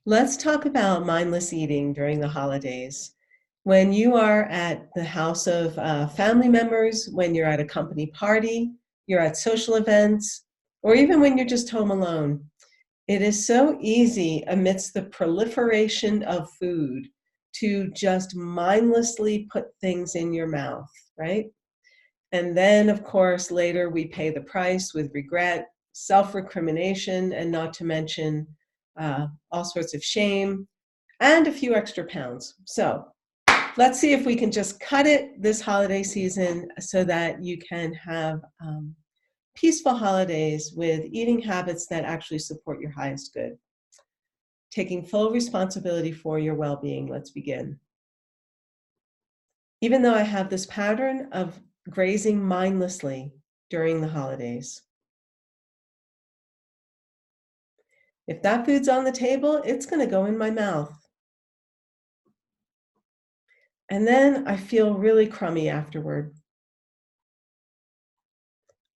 Let's talk about mindless eating during the holidays. When you are at the house of family members, when you're at a company party, you're at social events, or even when you're just home alone, it is so easy amidst the proliferation of food to just mindlessly put things in your mouth, right? And then, of course, later we pay the price with regret, self-recrimination, and not to mention all sorts of shame and a few extra pounds. So let's see if we can just cut it this holiday season so that you can have peaceful holidays with eating habits that actually support your highest good. Taking full responsibility for your well-being, let's begin. Even though I have this pattern of grazing mindlessly during the holidays, if that food's on the table, it's going to go in my mouth. And then I feel really crummy afterward.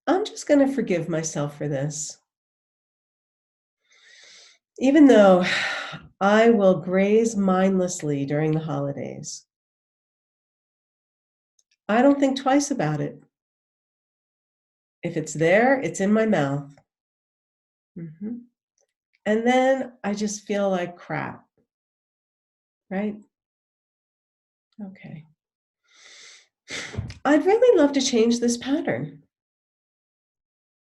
I'm just going to forgive myself for this. Even though I will graze mindlessly during the holidays, I don't think twice about it. If it's there, it's in my mouth. And then I just feel like crap, right? Okay. I'd really love to change this pattern.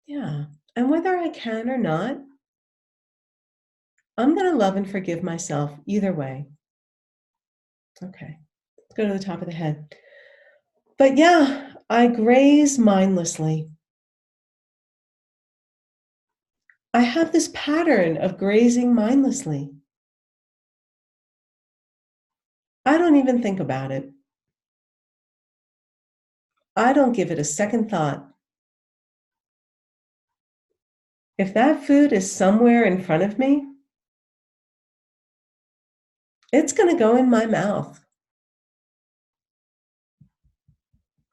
Yeah. And whether I can or not, I'm going to love and forgive myself either way. Okay. Let's go to the top of the head. But yeah, I graze mindlessly. I have this pattern of grazing mindlessly. I don't even think about it. I don't give it a second thought. If that food is somewhere in front of me, it's going to go in my mouth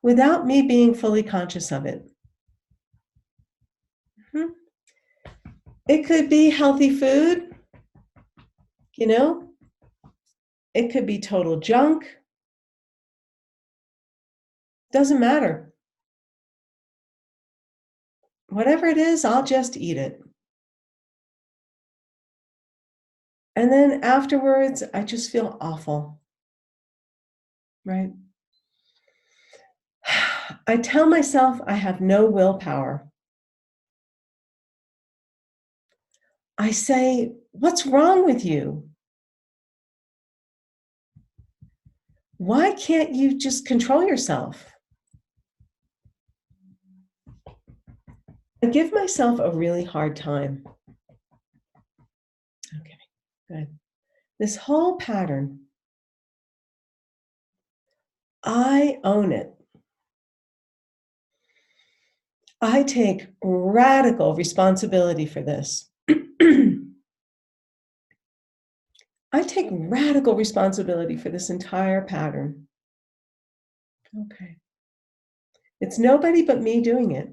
without me being fully conscious of it. It could be healthy food, it could be total junk. Doesn't matter. Whatever it is, I'll just eat it. And then afterwards, I just feel awful, right? I tell myself I have no willpower. I say, what's wrong with you? Why can't you just control yourself? I give myself a really hard time. Okay, good. This whole pattern, I own it. I take radical responsibility for this. I take radical responsibility for this entire pattern. Okay. It's nobody but me doing it.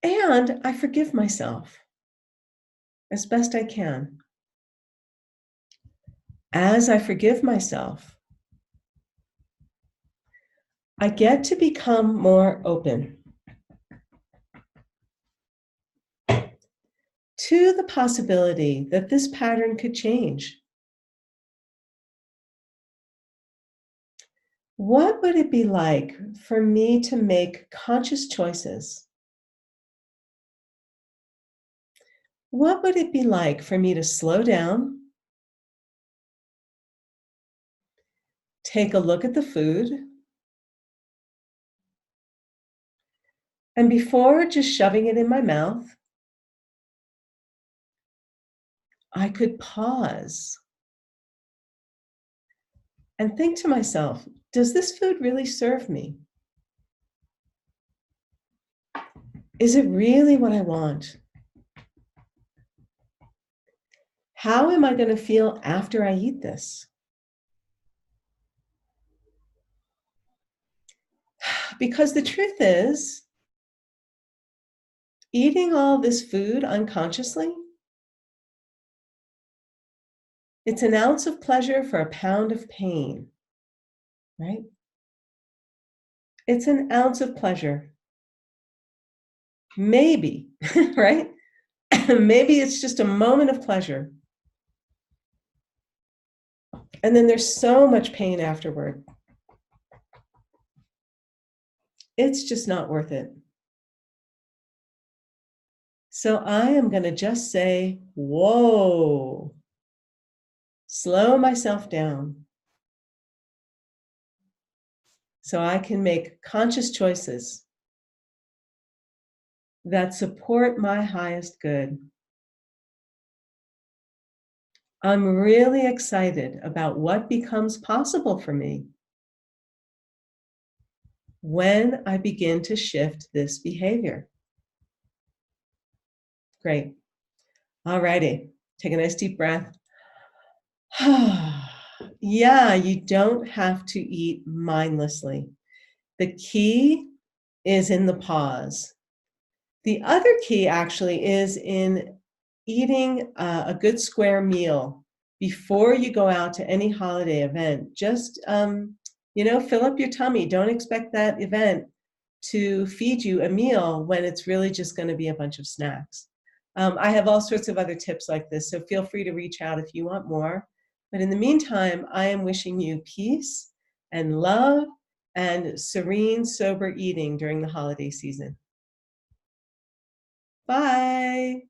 And I forgive myself as best I can. As I forgive myself, I get to become more open to the possibility that this pattern could change. What would it be like for me to make conscious choices? What would it be like for me to slow down, take a look at the food, and before just shoving it in my mouth, I could pause and think to myself, does this food really serve me? Is it really what I want? How am I going to feel after I eat this? Because the truth is, eating all this food unconsciously It's an ounce of pleasure for a pound of pain, right? It's an ounce of pleasure. Maybe, right? Maybe it's just a moment of pleasure. And then there's so much pain afterward. It's just not worth it. So I am going to just say, whoa, slow myself down so I can make conscious choices that support my highest good. I'm really excited about what becomes possible for me when I begin to shift this behavior. Great. All righty. Take a nice deep breath. Yeah, you don't have to eat mindlessly. The key is in the pause. The other key actually is in eating a good square meal before you go out to any holiday event. Just, fill up your tummy. Don't expect that event to feed you a meal when it's really just going to be a bunch of snacks. I have all sorts of other tips like this, so feel free to reach out if you want more. But in the meantime, I am wishing you peace and love and serene, sober eating during the holiday season. Bye.